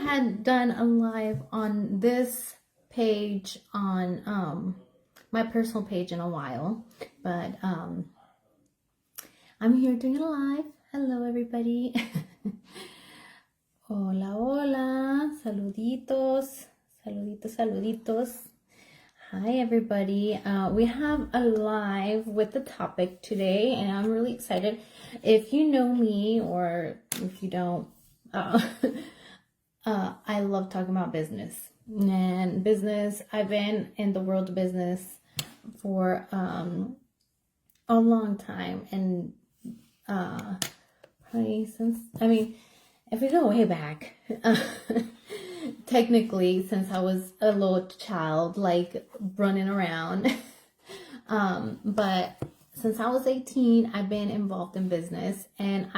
had done a live on this page on my personal page in a while, but I'm here doing a live. Hello, everybody. Hola, hola. Saluditos. Saluditos, saluditos. Hi, everybody. We have a live with the topic today, and I'm really excited. If you know me or if you don't, I love talking about business. And business, I've been in the world of business for a long time. And probably since, if we go way back, technically since I was a little child, like running around. But since I was 18, I've been involved in business, and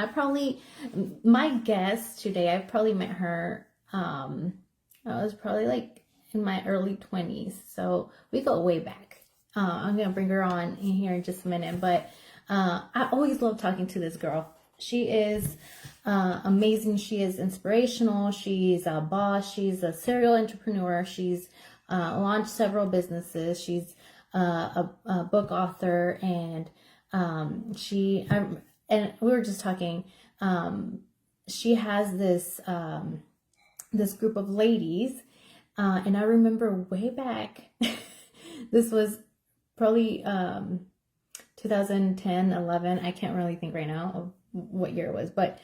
my guest today, I probably met her, I was probably like in my early 20s. So we go way back. I'm going to bring her on in here in just a minute, but I always love talking to this girl. She is amazing. She is inspirational. She's a boss. She's a serial entrepreneur. She's launched several businesses. She's a book author, and and we were just talking. She has this this group of ladies, and I remember way back. This was probably 2010, 11. I can't really think right now of what year it was, but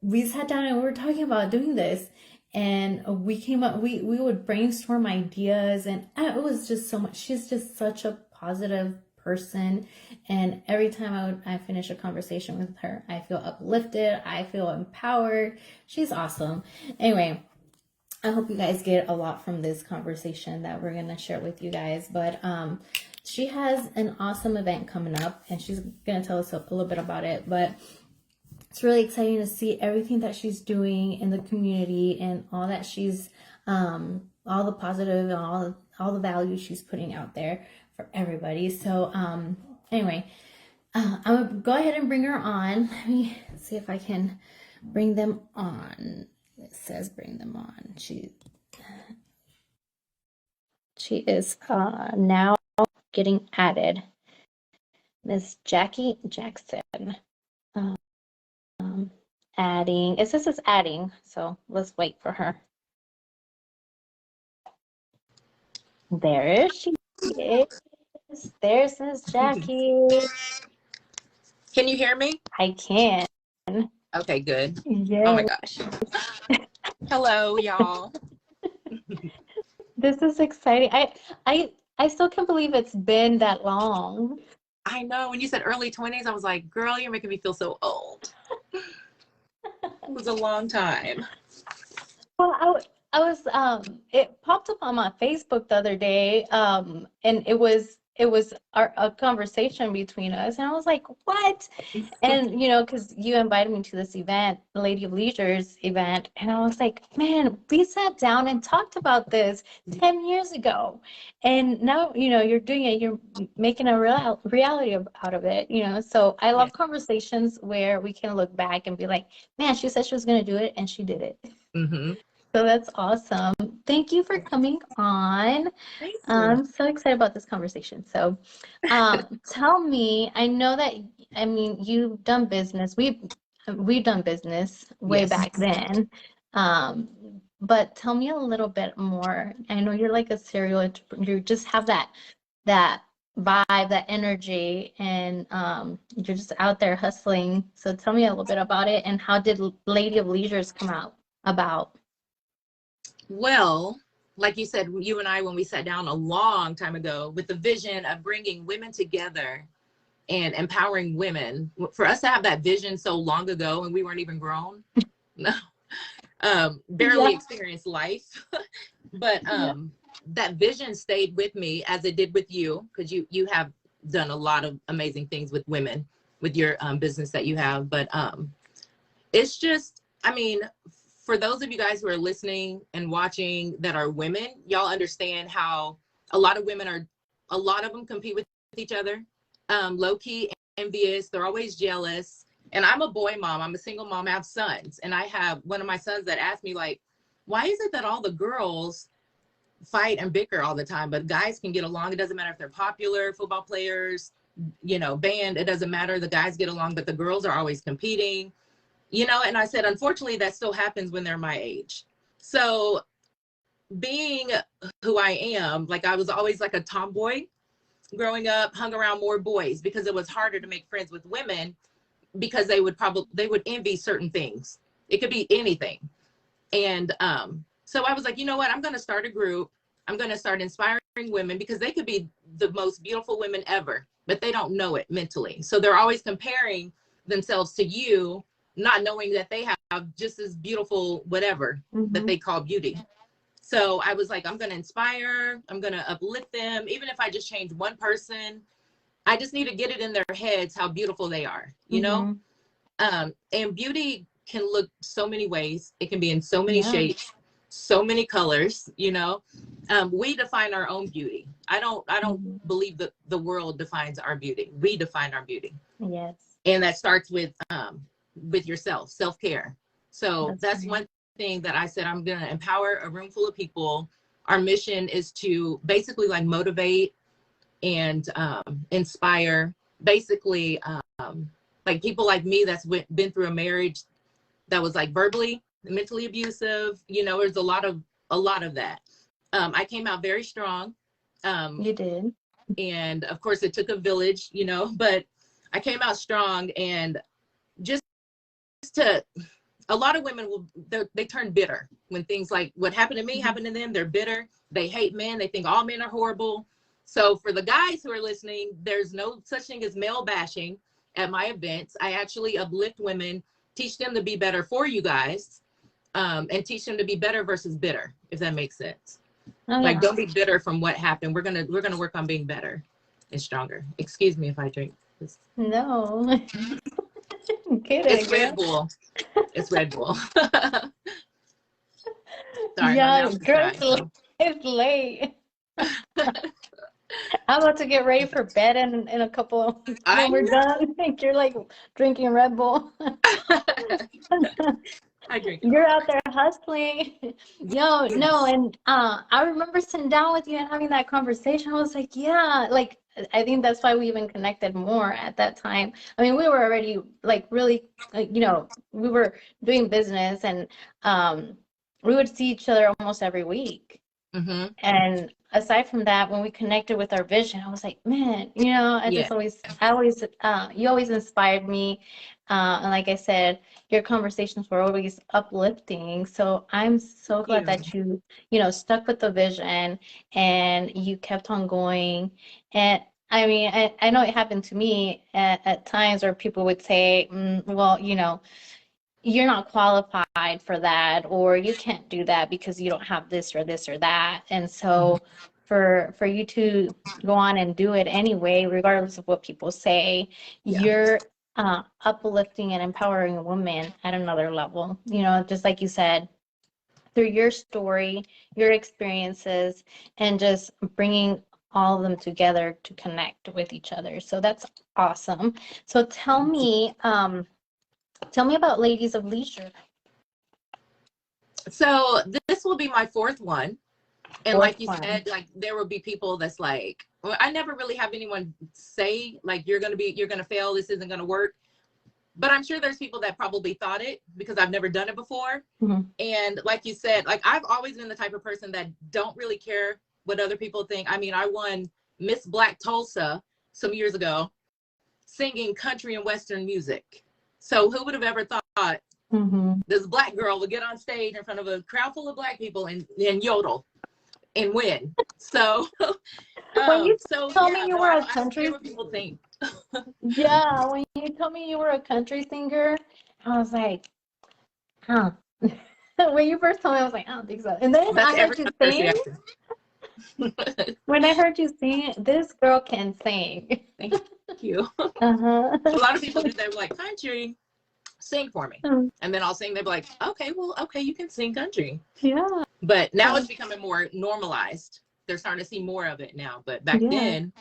we sat down and we were talking about doing this, and we came up, we would brainstorm ideas, and it was just so much. She's just such a positive person, and every time I finish a conversation with her, I feel uplifted, I feel empowered. She's awesome. Anyway, I hope you guys get a lot from this conversation that we're gonna share with you guys. But she has an awesome event coming up, and she's gonna tell us a little bit about it. But it's really exciting to see everything that she's doing in the community, and all that she's all the positive and all the value she's putting out there for everybody. So anyway, I'm gonna go ahead and bring her on. Let me see if I can bring them on. It says bring them on. She is now getting added. Miss Jackie Jackson. Adding. It says it's adding, so let's wait for her. There she is. There's Miss Jackie. Can you hear me? I can. Okay, good. Yes. Oh my gosh. Hello, y'all. This is exciting. I still can't believe it's been that long. I know. When you said early 20s, I was like, girl, you're making me feel so old. It was a long time. Well, I was it popped up on my Facebook the other day, and it was a conversation between us, and I was like, what? And because you invited me to this event, the Lady of Leisure's event, and I was like, man, we sat down and talked about this 10 years ago, and now you're doing it, you're making a reality out of it. So I love conversations where we can look back and be like, man, she said she was going to do it, and she did it. Mm-hmm. So that's awesome. Thank you for coming on. I'm so excited about this conversation. So tell me, I know that, you've done business. We've done business way back then. But tell me a little bit more. I know you're like a serial entrepreneur. You just have that vibe, that energy, and you're just out there hustling. So tell me a little bit about it, and how did Lady of Leisures come about? Well, like you said, you and I, when we sat down a long time ago with the vision of bringing women together and empowering women, for us to have that vision so long ago, and we weren't even grown, barely experienced life, but that vision stayed with me, as it did with you, because you have done a lot of amazing things with women with your business that you have. But it's just, for those of you guys who are listening and watching that are women, y'all understand how a lot of them compete with each other, low-key envious. They're always jealous. And I'm a boy mom. I'm a single mom. I have sons. And I have one of my sons that asked me, like, why is it that all the girls fight and bicker all the time, but guys can get along? It doesn't matter if they're popular football players, band, it doesn't matter. The guys get along, but the girls are always competing, and I said, unfortunately, that still happens when they're my age. So being who I am, like I was always like a tomboy growing up, hung around more boys because it was harder to make friends with women because they would envy certain things. It could be anything. And so I was like, you know what? I'm going to start a group. I'm going to start inspiring women because they could be the most beautiful women ever, but they don't know it mentally. So they're always comparing themselves to you, not knowing that they have just as beautiful whatever that they call beauty. So I was like, I'm going to inspire, I'm going to uplift them. Even if I just change one person, I just need to get it in their heads how beautiful they are, know? And beauty can look so many ways. It can be in so many shapes, so many colors, we define our own beauty. I don't believe that the world defines our beauty. We define our beauty. Yes. And that starts with yourself, self-care. So that's one thing that I said, I'm going to empower a room full of people. Our mission is to basically like motivate and inspire, basically like people like me that's been through a marriage that was like verbally, mentally abusive. There's a lot of that. I came out very strong. You did. And of course it took a village, but I came out strong. And just a lot of women they turn bitter when things like what happened to me happen to them. They're bitter. They hate men. They think all men are horrible. So for the guys who are listening, there's no such thing as male bashing at my events. I actually uplift women, teach them to be better for you guys, and teach them to be better versus bitter, if that makes sense. Like, don't be bitter from what happened. We're gonna work on being better and stronger. Excuse me if I drink this. No. It's Red Bull. It's Red Bull. Sorry, yeah, it's late. I'm about to get ready for bed in a couple of when we're done. You're like drinking Red Bull. I drink. You're out there hustling. Yo, no, and I remember sitting down with you and having that conversation. I was like, yeah, like I think that's why we even connected more at that time. I mean, we were already like really, we were doing business, and we would see each other almost every week. And aside from that, when we connected with our vision, I was like, man, you always inspired me. And like I said, your conversations were always uplifting. So I'm so glad that you stuck with the vision and you kept on going. And I mean, I know it happened to me at times where people would say, well, you're not qualified for that, or you can't do that because you don't have this or this or that. And so for you to go on and do it anyway, regardless of what people say, you're uplifting and empowering a woman at another level, just like you said, through your story, your experiences, and just bringing all of them together to connect with each other. So that's awesome. So tell me about Ladies of Leisure. So this will be my fourth one. And like you said, like there will be people that's like, well, I never really have anyone say like, you're going to fail. This isn't going to work. But I'm sure there's people that probably thought it because I've never done it before. And like you said, like I've always been the type of person that don't really care what other people think. I mean, I won Miss Black Tulsa some years ago singing country and Western music. So who would have ever thought this Black girl would get on stage in front of a crowd full of Black people and yodel and win? So when you told me you were a country, what people think. Yeah, when you told me you were a country singer, I was like, huh. When you first told me, I was like, I don't think so. And then I heard you sing. When I heard you sing, this girl can sing. Thank you. A lot of people do. They were like, country, sing for me. And then I'll sing. They'll be like, okay, you can sing country. Yeah. But now it's becoming more normalized. They're starting to see more of it now. But back then,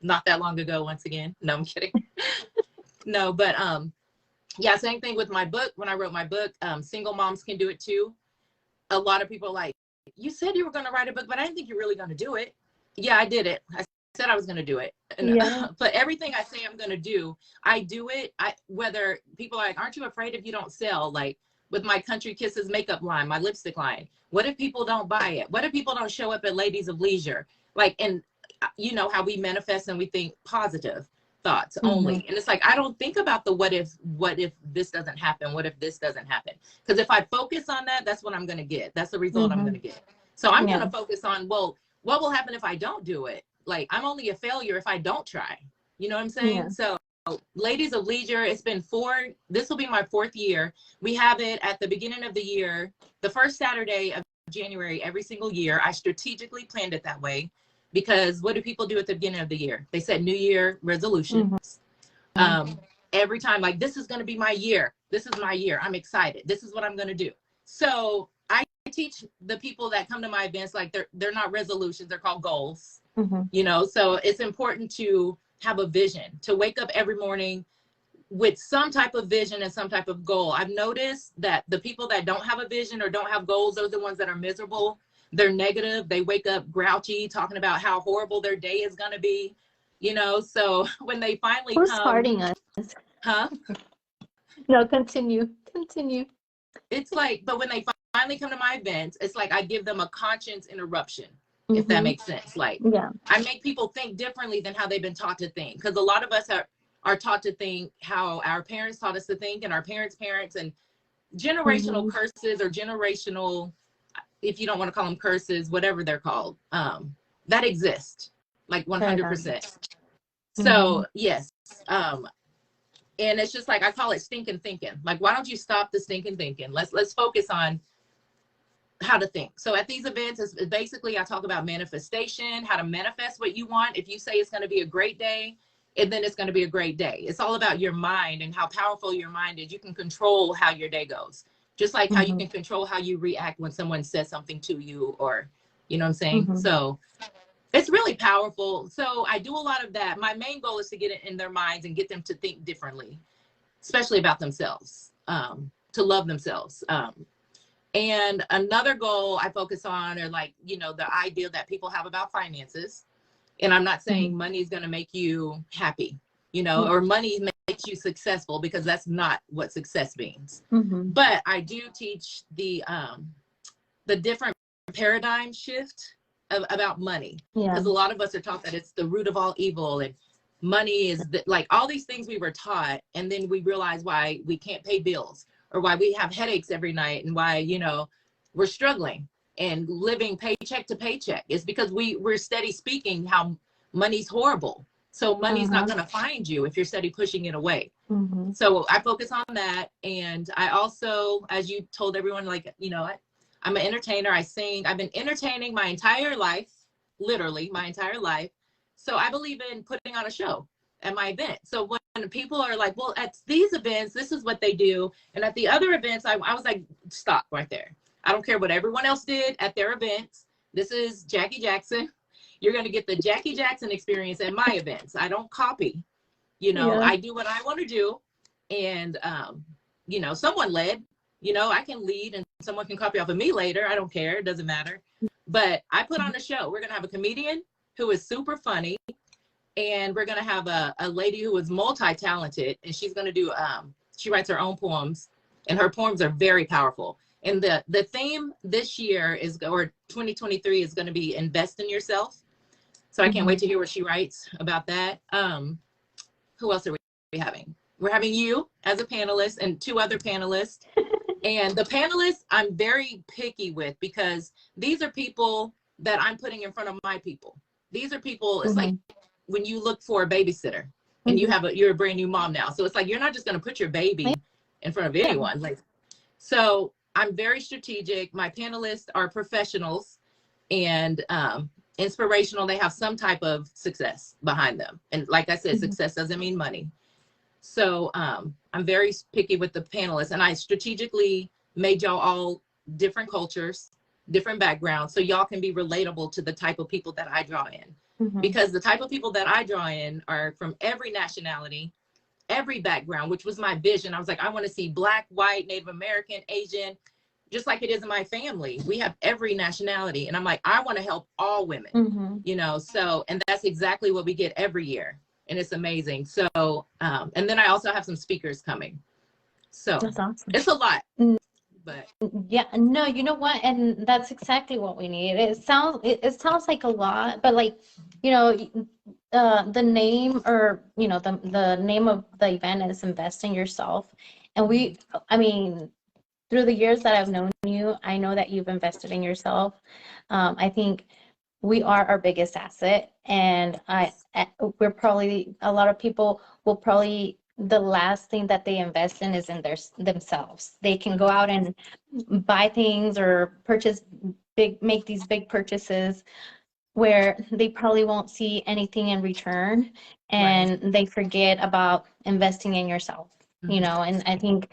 not that long ago, once again. No, I'm kidding. No, but same thing with my book. When I wrote my book, Single Moms Can Do It Too. a lot of people are like, you said you were going to write a book, but I didn't think you're really going to do it. Yeah, I did it. I said I was going to do it. And, Yeah. but everything I say I'm going to do, I do it. Whether people are like, aren't you afraid if you don't sell? Like with my Country Kisses makeup line, my lipstick line. What if people don't buy it? What if people don't show up at Ladies of Leisure? Like, and you know how we manifest and we think positive thoughts only. And it's like, I don't think about the what if this doesn't happen? What if this doesn't happen? Because if I focus on that, that's what I'm going to get. That's the result I'm going to get. So I'm going to focus on, well, what will happen if I don't do it? Like, I'm only a failure if I don't try. You know what I'm saying? Yeah. So Ladies of Leisure, it's been this will be my 4th year. We have it at the beginning of the year, the first Saturday of January every single year. I strategically planned it that way because what do people do at the beginning of the year? They set New Year resolutions. Every time, like, this is going to be my year. This is my year. I'm excited. This is what I'm going to do. So I teach the people that come to my events, like they're not resolutions, they're called goals. You know, so it's important to have a vision, to wake up every morning with some type of vision and some type of goal. I've noticed that the people that don't have a vision or don't have goals, those are the ones that are miserable. They're negative. They wake up grouchy, talking about how horrible their day is going to be, you know. So when they finally Who's come, starting us? huh? No, continue. It's like, but when they finally come to my events, it's like I give them a conscience interruption, if that makes sense. Like, I make people think differently than how they've been taught to think. Because a lot of us are taught to think how our parents taught us to think, and our parents' parents, and generational curses or generational, if you don't want to call them curses, whatever they're called, that exist, like 100%. So yes, and it's just like, I call it stinking thinking. Like, why don't you stop the stinking thinking? Let's focus on how to think. So at these events, it's basically, I talk about manifestation, how to manifest what you want. If you say it's going to be a great day, and then it's going to be a great day. It's all about your mind and how powerful your mind is. You can control how your day goes. Just like how you can control how you react when someone says something to you, or, you know what I'm saying? So it's really powerful. So I do a lot of that. My main goal is to get it in their minds and get them to think differently, especially about themselves, to love themselves. And another goal I focus on are, like, you know, the idea that people have about finances. And I'm not saying money is going to make you happy, you know, or money makes you successful, because that's not what success means. But I do teach the different paradigm shift about money, because a lot of us are taught that it's the root of all evil, and money is like all these things we were taught, and then we realize why we can't pay bills, or why we have headaches every night, and why, you know, we're struggling and living paycheck to paycheck. It's because we're steady speaking how money's horrible. So money's not going to find you if you're steady pushing it away. So I focus on that. And I also, as you told everyone, like, you know, I'm an entertainer. I sing. I've been entertaining my entire life, literally my entire life. So I believe in putting on a show at my event. So when people are like, well, at these events, this is what they do, and at the other events, I was like, stop right there. I don't care what everyone else did at their events. This is Jackie Jackson. You're going to get the Jackie Jackson experience at my events. I don't copy, you know, I do what I want to do. And, you know, someone led, you know, I can lead and someone can copy off of me later. I don't care. It doesn't matter. But I put on a show. We're going to have a comedian who is super funny. And we're going to have a lady who is multi-talented. And she's going to do, she writes her own poems. And her poems are very powerful. And the theme this year is, or 2023, is going to be invest in yourself. So I can't wait to hear what she writes about that. Who else are we having? We're having you as a panelist and 2 other panelists. And the panelists I'm very picky with, because these are people that I'm putting in front of my people. These are people, it's like when you look for a babysitter and you're a brand new mom now. So it's like, you're not just going to put your baby in front of anyone. Like, so I'm very strategic. My panelists are professionals and inspirational. They have some type of success behind them. And like I said, success doesn't mean money. So I'm very picky with the panelists, and I strategically made y'all all different cultures, different backgrounds, so y'all can be relatable to the type of people that I draw in. Because the type of people that I draw in are from every nationality, every background, which was my vision. I was like, I want to see Black, white, Native American, Asian, just like it is in my family. We have every nationality. And I'm like, I want to help all women, Mm-hmm. you know, so, and that's exactly what we get every year. And it's amazing. So, and then I also have some speakers coming. So That's awesome. it's a lot, Mm. but Yeah, no, you know what? And that's exactly what we need. It sounds like a lot, but like, you know, the name or, you know, the name of the event is Invest in Yourself. And I mean, through the years that I've known you, I know that you've invested in yourself. I think we are our biggest asset, and we're probably, a lot of people will probably, the last thing that they invest in is in themselves. They can go out and buy things or make these big purchases where they probably won't see anything in return, and they forget about investing in yourself, you know. And I think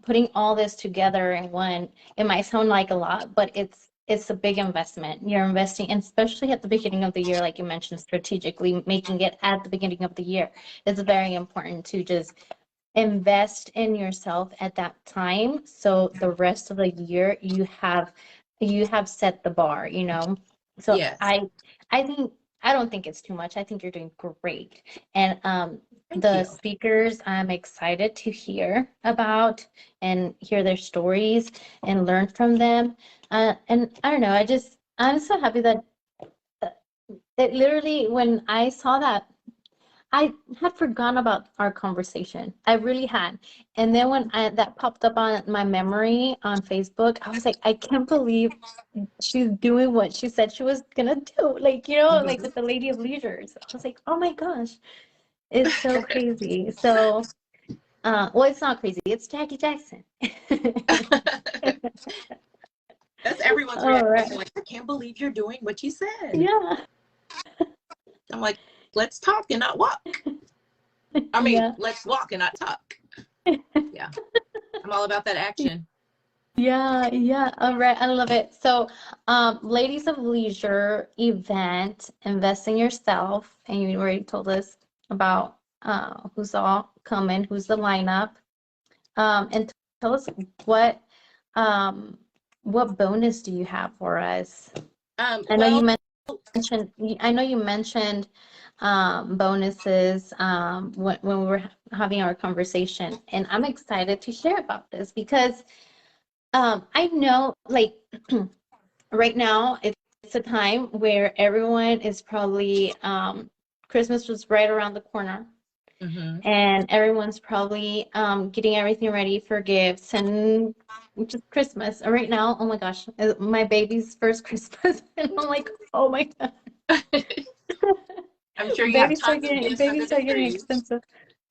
putting all this together in one, it might sound like a lot, but it's a big investment. You're investing, and especially at the beginning of the year, like you mentioned, strategically making it at the beginning of the year. It's very important to just invest in yourself at that time, so the rest of the year you have set the bar, you know. So yes. I think, I don't think it's too much. I think you're doing great. And Thank the you. speakers, I'm excited to hear about and hear their stories and learn from them. And I don't know, I'm so happy that uh, it literally, when I saw that, I had forgotten about our conversation. I really had. And then when that popped up on my memory on Facebook, I was like, I can't believe she's doing what she said she was gonna do. Like, you know, like with the Lady of Leisures. I was like, oh my gosh, it's so crazy. So, well, it's not crazy. It's Jackie Jackson. That's everyone's All right. reaction. Like, I can't believe you're doing what you said. Yeah. I'm like, let's talk and not walk. I mean, Yeah. let's walk and not talk. Yeah. I'm all about that action. Yeah, yeah. All right. I love it. So, Ladies of Leisure event, invest in yourself. And you already told us about who's all coming, who's the lineup. And tell us what what bonus do you have for us? I know you Well, mentioned, bonuses when we were having our conversation, and I'm excited to share about this because I know, like, right now it's a time where everyone is probably Christmas was right around the corner, and everyone's probably getting everything ready for gifts and just Christmas. And right now, oh my gosh, my baby's first Christmas, and I'm like, oh my God. I'm sure you have Babies are tons of getting gifts under babies the are getting tree. expensive.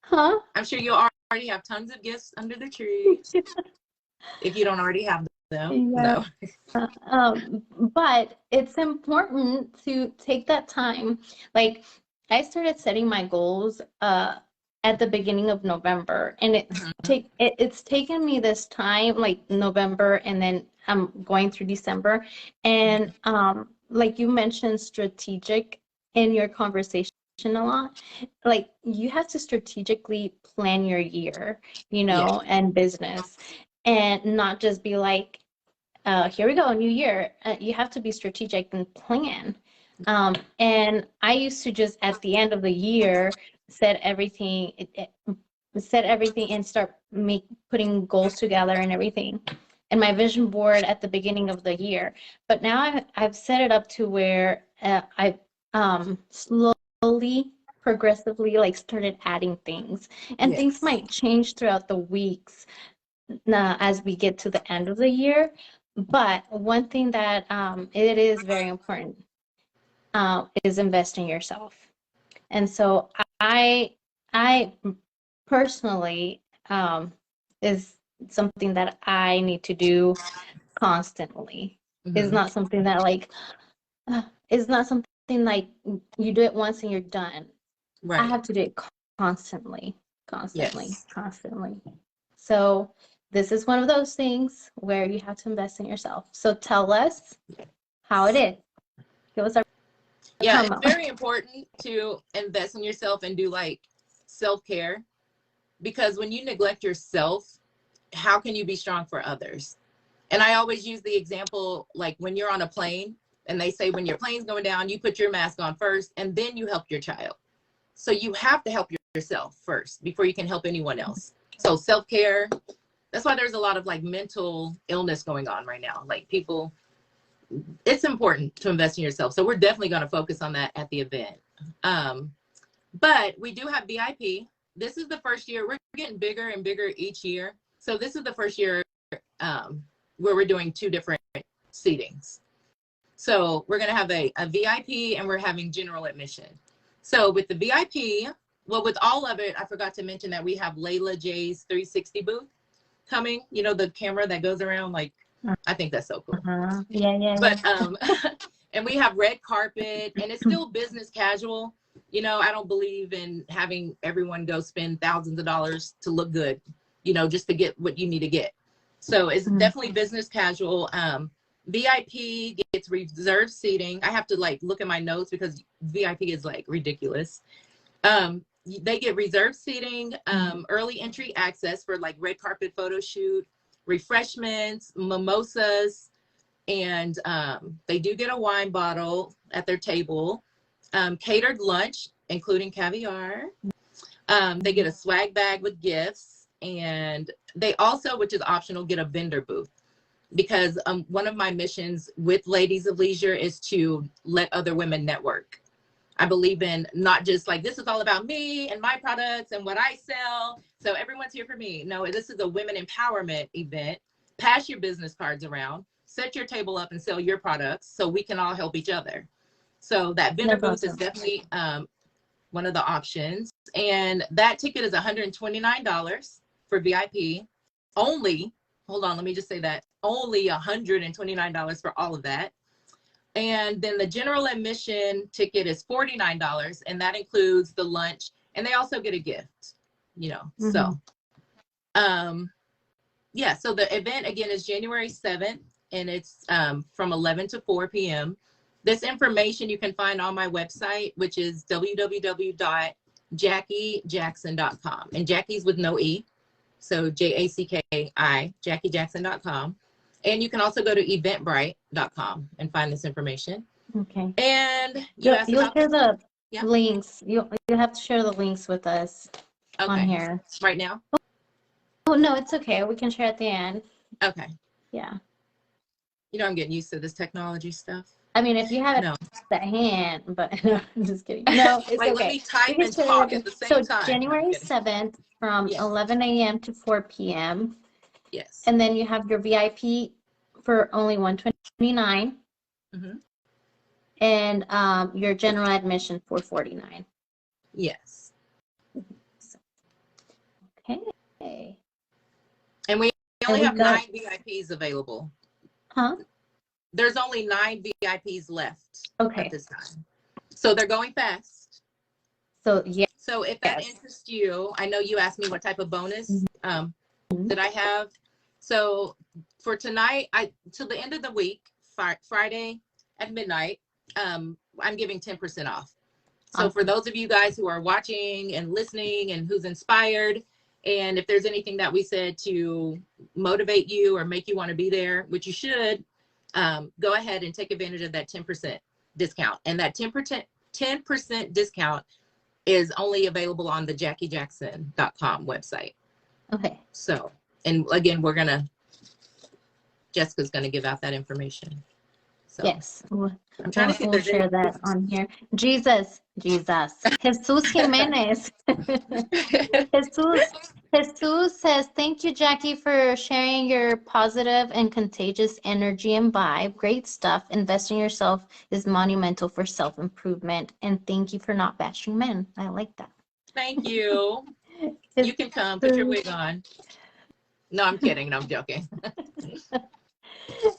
Huh? I'm sure you already have tons of gifts under the tree. If you don't already have them, Yeah. no. But it's important to take that time. Like, I started setting my goals at the beginning of November, and it's taken me this time, like November, and then I'm going through December. And like you mentioned, strategic in your conversation a lot. Like, you have to strategically plan your year, you Yes. know, and business, and not just be like, here we go, new year. You have to be strategic and plan. And I used to just at the end of the year set everything, set everything and start putting goals together and everything. And my vision board at the beginning of the year. But now I've set it up to where I slowly, progressively, like, started adding things, and things Yes. might change throughout the weeks as we get to the end of the year. But one thing that it is very important is invest in yourself. And so I personally is something that I need to do constantly. It's not something that, like, it's not something like you do it once and you're done. I Right. have to do it constantly, constantly, Yes. constantly. So this is one of those things where you have to invest in yourself. So tell us how it is. Give us our Yeah, it's promo. very important to invest in yourself and do like self-care, because when you neglect yourself, how can you be strong for others? And I always use the example, like when you're on a plane and they say when your plane's going down, you put your mask on first and then you help your child. So you have to help yourself first before you can help anyone else. So self-care, that's why there's a lot of like mental illness going on right now. Like people, it's important to invest in yourself. So we're definitely going to focus on that at the event. But we do have VIP. This is the first year. We're getting bigger and bigger each year. So this is the first year where we're doing 2 different seatings. So we're going to have a VIP and we're having general admission. So with the VIP, well, with all of it, I forgot to mention that we have Layla J's 360 booth coming. You know, the camera that goes around, like, I think that's so cool. Yeah. But, and we have red carpet and it's still business casual. You know, I don't believe in having everyone go spend thousands of dollars to look good, you know, just to get what you need to get. So it's definitely business casual. VIP gets reserved seating. I have to like look at my notes because VIP is like ridiculous. They get reserved seating, early entry access for like red carpet photo shoot, refreshments, mimosas, and they do get a wine bottle at their table, catered lunch, including caviar. They get a swag bag with gifts, and they also, which is optional, get a vendor booth. Because one of my missions with Ladies of Leisure is to let other women network. I believe in not just like, this is all about me and my products and what I sell, so everyone's here for me. No, this is a women empowerment event. Pass your business cards around, set your table up and sell your products so we can all help each other. So that vendor booth is definitely one of the options. And that ticket is $129 for VIP. Only, hold on, let me just say that, only $129 for all of that. And then the general admission ticket is $49, and that includes the lunch, and they also get a gift, you know. So yeah, so the event again is January 7th, and it's from 11 to 4 p.m. This information you can find on my website, which is www.jackiejackson.com, and Jackie's with no E, so Jacki, JackieJackson.com. And you can also go to eventbrite.com and find this information. Okay. And you'll share the links. You have to share the links with us on here. Right now? Oh, no, it's okay. We can share at the end. Okay. Yeah. You know, I'm getting used to this technology stuff. I mean, if you have it at hand, but no, I'm just kidding. No, it's like, okay. Let me type and talk at the same time. So January 7th from 11 a.m. to 4 p.m. Yes. And then you have your VIP for only $129. And your general admission for $49. Yes. Okay. And we only have 9 VIPs available. Huh? There's only 9 VIPs left at this time. So they're going fast. So, yeah. So if that interests you, I know you asked me what type of bonus that I have. So for tonight, till the end of the week, Friday at midnight, I'm giving 10% off. So for those of you guys who are watching and listening and who's inspired, and if there's anything that we said to motivate you or make you want to be there, which you should, go ahead and take advantage of that 10% discount. And that 10% discount is only available on the JackieJackson.com website. Okay. So, and again, Jessica's going to give out that information. So, yes. I'm trying to see if there's share that on here. Jesus. Jesus Jimenez. Jesus says, thank you, Jackie, for sharing your positive and contagious energy and vibe. Great stuff. Investing in yourself is monumental for self-improvement. And thank you for not bashing men. I like that. Thank you. You can come. Put your wig on. No, I'm kidding. No, I'm joking.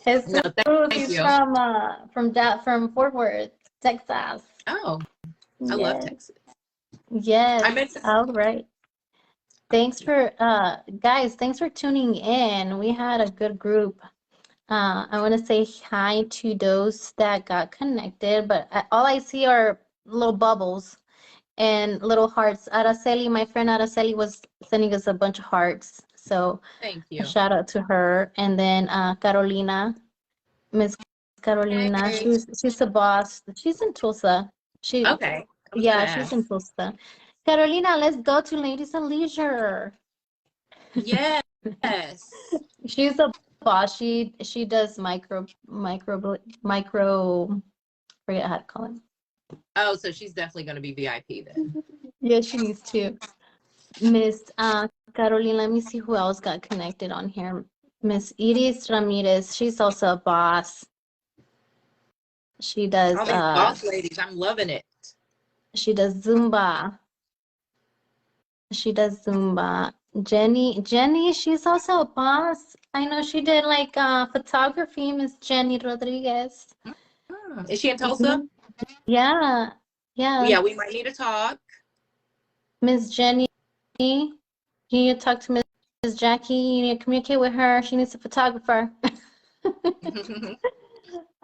He's from Fort Worth, Texas. Oh, I love Texas. Yes. All right. Thanks for guys. Thanks for tuning in. We had a good group. I want to say hi to those that got connected, but all I see are little bubbles and little hearts. Araceli, my friend Araceli was sending us a bunch of hearts. So Thank a you. shout out to her. And then Carolina, Miss Carolina, Hey. she's the boss. She's in Tulsa. Okay. I was Yeah, gonna she's ask. in Tulsa. Carolina, let's go to Ladies and Leisure. Yes. She's a boss. She does micro, forget how to call it. Oh, so she's definitely gonna be VIP then. Yeah, she needs to. Miss Carolina, let me see who else got connected on here. Miss Iris Ramirez, she's also a boss. She does All these boss ladies, I'm loving it. she does Zumba. She does Zumba. Jenny, she's also a boss. I know she did like photography, Miss Jenny Rodriguez. Is she in Tulsa? Yeah, yeah. Yeah, we might need to talk. Miss Jenny, you need to talk to Miss Jackie. You need to communicate with her. She needs a photographer.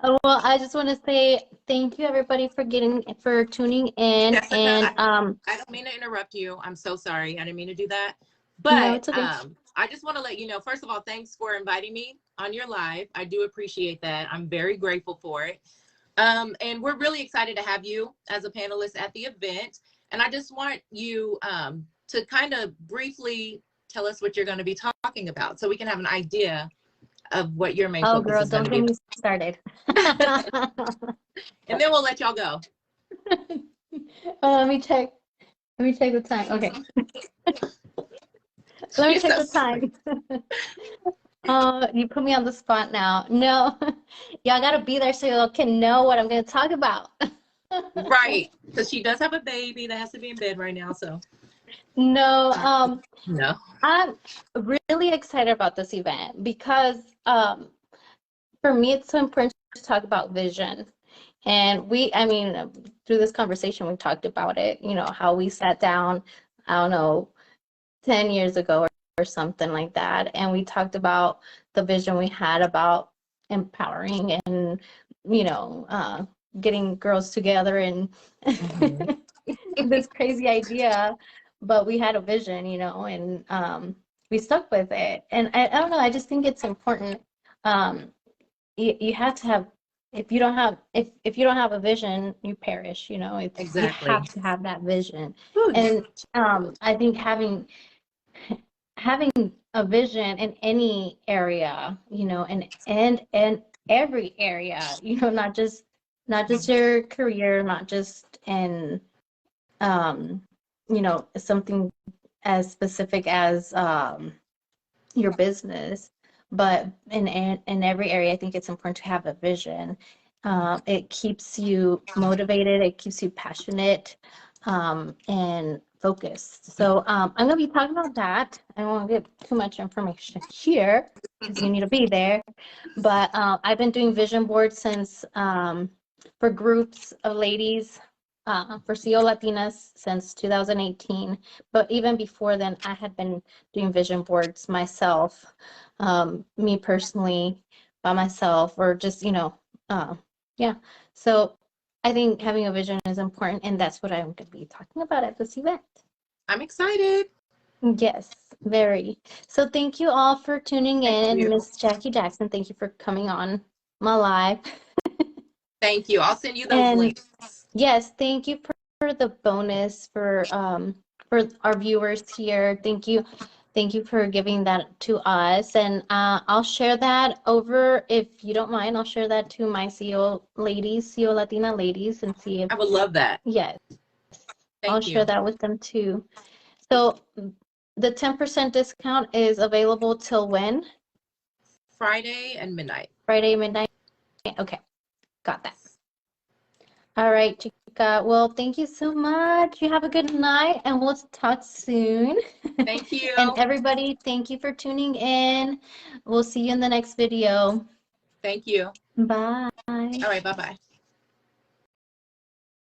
Well, I just want to say thank you everybody for tuning in. Jessica, And I don't mean to interrupt you. I'm so sorry. I didn't mean to do that. no, But it's okay. I just want to let you know, first of all, thanks for inviting me on your live. I do appreciate that. I'm very grateful for it. And we're really excited to have you as a panelist at the event. And I just want you to kind of briefly tell us what you're going to be talking about so we can have an idea of what your main focus girl, is going to don't be. get me started. And then we'll let y'all go. Oh, let me check the time. Okay. Let me check the time. You put me on the spot now. No, y'all gotta be there so y'all can know what I'm gonna talk about. Right, because she does have a baby that has to be in bed right now. So No, no. I'm really excited about this event because for me it's so important to talk about vision. And I mean, through this conversation we talked about it, you know, how we sat down, I don't know, 10 years ago or something like that, and we talked about the vision we had about empowering and, you know, getting girls together and this crazy idea, but we had a vision, you know, and we stuck with it. And I don't know, I just think it's important. You have to have, if you don't have a vision, you perish, you know. Exactly. You have to have that vision. And I think having a vision in any area, you know, and every area, you know, not just your career, not just in you know, something as specific as your business, but in every area, I think it's important to have a vision. It keeps you motivated, it keeps you passionate, and focused. So I'm going to be talking about that. I don't want to give too much information here because you need to be there. But I've been doing vision boards since for groups of ladies for CEO Latinas since 2018. But even before then, I had been doing vision boards myself, me personally, by myself, or just, you know, yeah. So I think having a vision is important, and that's what I'm going to be talking about at this event. I'm excited. Yes, very. So thank you all for tuning in. Miss Jackie Jackson, thank you for coming on my live. Thank you. I'll send you those links. Yes, thank you for the bonus for our viewers here. Thank you for giving that to us, and I'll share that over, if you don't mind. I'll share that to my CEO Latina ladies, and see if I would love that. Yes, Thank you. share that with them too. So the 10% discount is available till when? Friday and midnight. Friday midnight. Okay, got that. All right, Chica. Well, thank you so much. You have a good night, and we'll talk soon. Thank you. And everybody, thank you for tuning in. We'll see you in the next video. Thank you. Bye. All right, bye-bye.